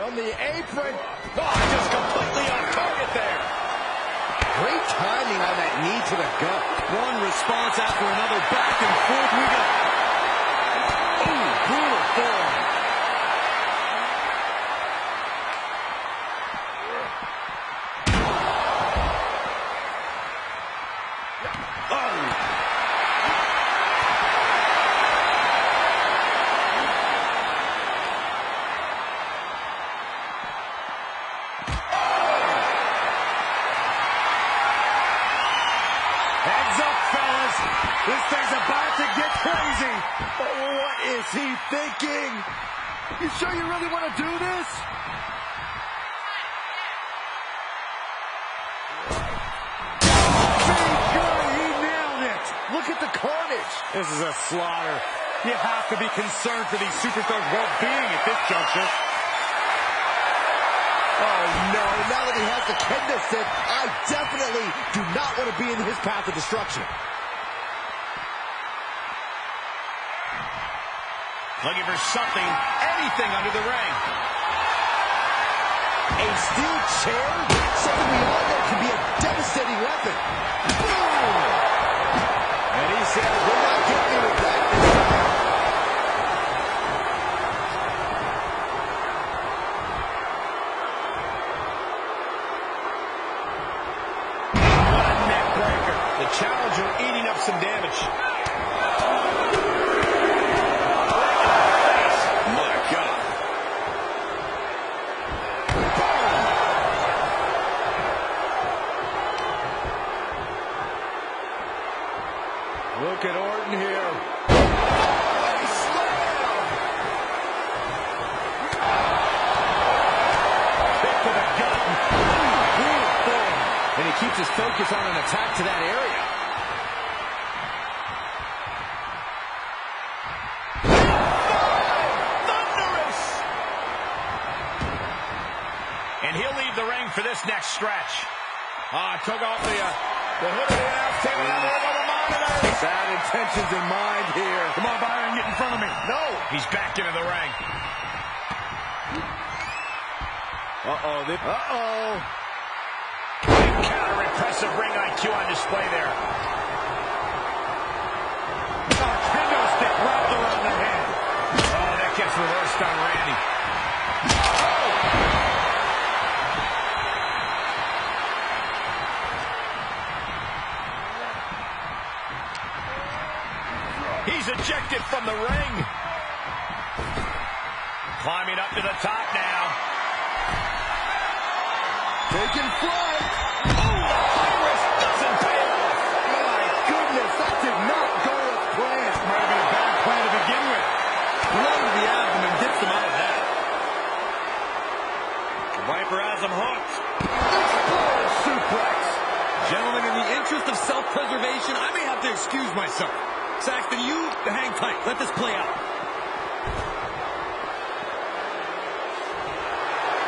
On the apron. Oh, just completely off target there. Great timing on that knee to the gut. One response after another. Back and forth we go. Ooh, brutal form. This thing's about to get crazy. Oh, what is he thinking? You sure you really want to do this? Big guy, he nailed it. Look at the carnage. This is a slaughter. You have to be concerned for these superstars' well-being at this juncture. Oh, no. Now that he has the kendo stick, I definitely do not want to be in his path of destruction. Looking for something, anything under the ring. A steel chair? Something we all know can be a devastating weapon. Boom! And he said, we're not getting with that. What a neck breaker. The challenger eating up some damage. Look at Orton here. Kick to the gut. Brutal form. And he keeps his focus on an attack to that area. Thunderous! And he'll leave the ring for this next stretch. Took off the hood of the announce table. Now there go the monitors. Bad intentions in mind here. Come on, Byron, get in front of me. No. He's back into the ring. Uh-oh. Counter impressive ring IQ on display there. Kendo stick wrapped around the head. Oh, that gets reversed on Randy. He's ejected from the ring. Climbing up to the top now. Taking flight. Oh, the high risk doesn't pay off. My goodness, that did not go as planned. Might have been a bad plan to begin with. Blow to the abdomen gets him out of that. The Viper has him hooked. Exploder suplex. Gentlemen, in the interest of self-preservation, I may have to excuse myself. Saxton, you hang tight. Let this play out.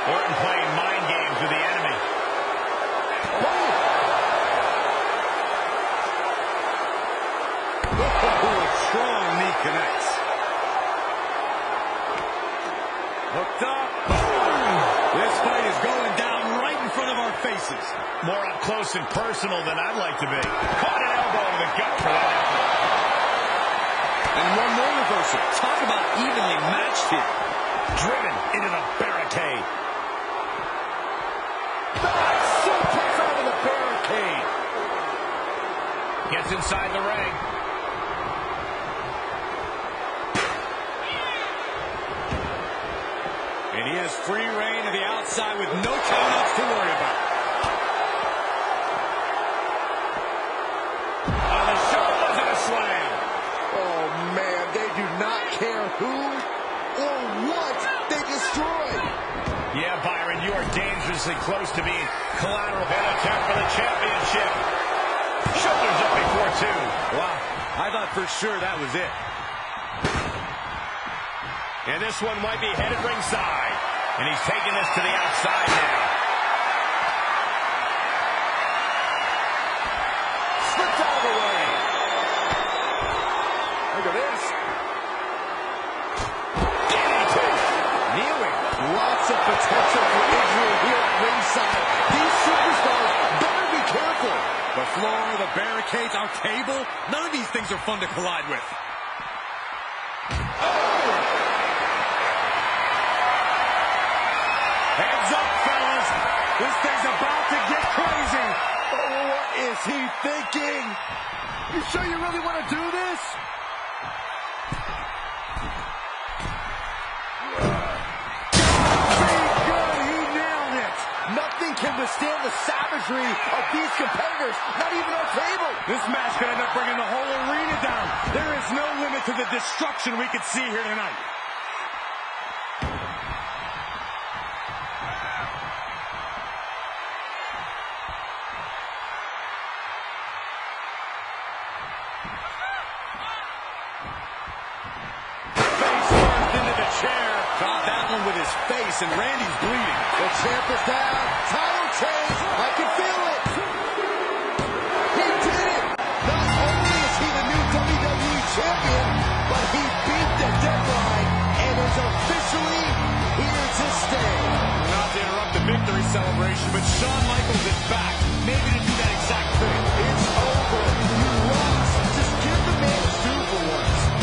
Orton playing mind games with the enemy. Oh, a strong knee connects. Hooked up. Boom! This fight is going down right in front of our faces. More up close and personal than I'd like to be. Caught an elbow to the gut for that effort. And one more reversal. Talk about evenly matched here. Driven into the barricade. Back suplex out of the barricade. Gets inside the ring. And he has free reign to the outside with no countouts to worry about. On the shoulders and a slam. Oh, man, they do not care who or what they destroy. Yeah, Byron, you are dangerously close to being collateral hit attempt for the championship. Shoulders up before two. Wow, I thought for sure that was it. And this one might be headed ringside. And he's taking this to the outside now. Slipped all the way. Look at this. DDT. Kneeling. Lots of potential for injury here at ringside. These superstars better be careful. The floor, the barricades, our table, none of these things are fun to collide with. Heads up, fellas. This thing's about to get crazy. Oh, what is he thinking? You sure you really want to do this? Pretty good. He nailed it. Nothing can withstand the savagery of these competitors, not even our table. This match could end up bringing the whole arena down. There is no limit to the destruction we could see here tonight. With his face, and Randy's bleeding. The champ is down. Title change. I can feel it. He did it. Not only is he the new WWE champion, but he beat the deadline and is officially here to stay. Not to interrupt the victory celebration, but Shawn Michaels is back. Maybe to do that exact thing. It's over. You lost. Just give the man his due for once.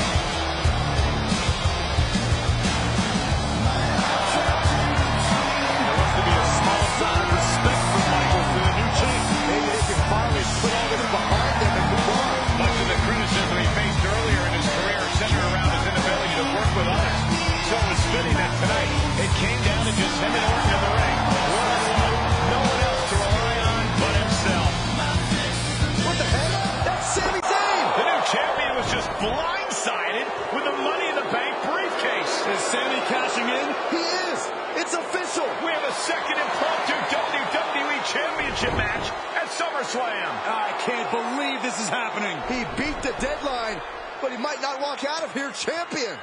Put all this behind them and move on. Much of the criticism he faced earlier in his career centered around his inability to work with others. So it was fitting that tonight it came down to just him and Orton in the ring. One on one, no one else to rely on but himself. What the heck? That's Sami Zayn! The new champion was just blindsided with the Money in the Bank briefcase. Is Sami cashing in? He is! It's official! We have a second impromptu WWE Championship match at SummerSlam. I can't believe this is happening. He beat the deadline, but he might not walk out of here champion.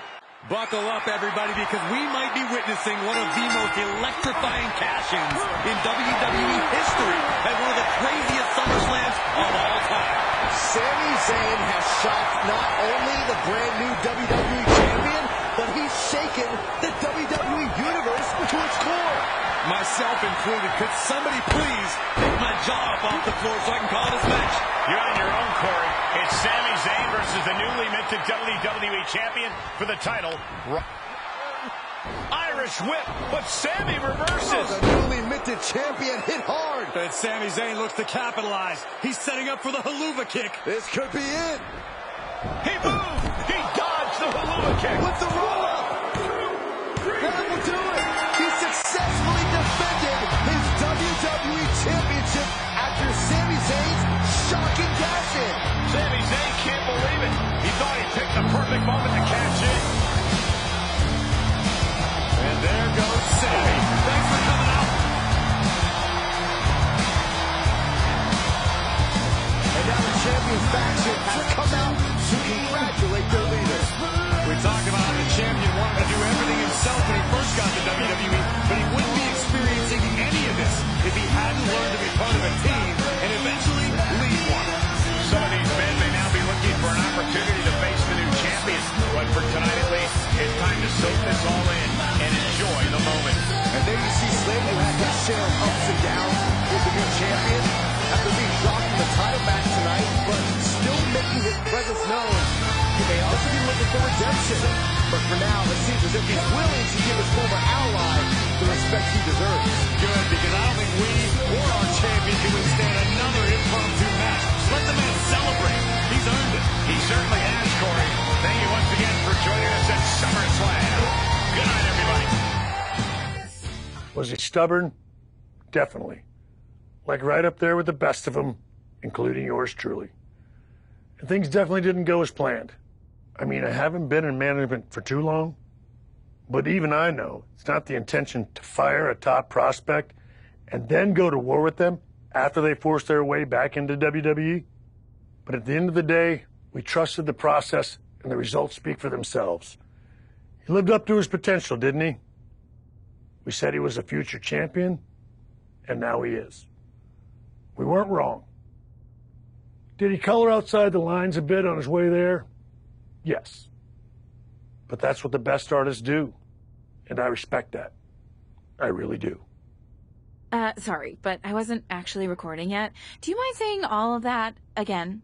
Buckle up, everybody, because we might be witnessing one of the most electrifying cash-ins in WWE history at one of the craziest SummerSlams of all time. Sami Zayn has shocked not only the brand new WWE champion, but he's shaken the WWE Universe to its core. Myself included. Could somebody please take my jaw up off the floor so I can call this match? You're on your own, Corey. It's Sami Zayn versus the newly minted WWE Champion for the title. Irish whip, but Sami reverses. Oh, the newly minted champion hit hard. And Sami Zayn looks to capitalize. He's setting up for the haluva kick. This could be it. He moved. He dodged the haluva kick. With the roll-up. That will do it. He successfully defended his WWE Championship after Sami Zayn's shocking cash-in. Sami Zayn can't believe it. He thought he picked the perfect moment to cash in. And there goes Sami. Thanks for coming out. And now the champion faction has come out to congratulate their leader. We talked about how the champion wanted to do everything himself when he first got to WWE, but he wouldn't be experiencing any of this if he hadn't learned to be part of a team and eventually lead one. Some of these men may now be looking for an opportunity to face the new champion, but for tonight at least, it's time to soak this all in and enjoy the moment. And there you see Slam, who had his share of ups and downs with the new champion after being dropped in the title match tonight, but still making his presence known. He may also be looking for redemption, but for now, it seems as if he's willing to give his former ally the respect he deserves. Good, because I don't think we or our champion can withstand another impromptu match. Let the man celebrate. He's earned it. He certainly has, Corey. Thank you once again for joining us at SummerSlam. Good night, everybody. Was he stubborn? Definitely. Like right up there with the best of them, including yours truly. And things definitely didn't go as planned. I mean, I haven't been in management for too long, but even I know it's not the intention to fire a top prospect and then go to war with them after they force their way back into WWE. But at the end of the day, we trusted the process and the results speak for themselves. He lived up to his potential, didn't he? We said he was a future champion, and now he is. We weren't wrong. Did he color outside the lines a bit on his way there? Yes. But that's what the best artists do, and I respect that. I really do. Sorry, but I wasn't actually recording yet. Do you mind saying all of that again?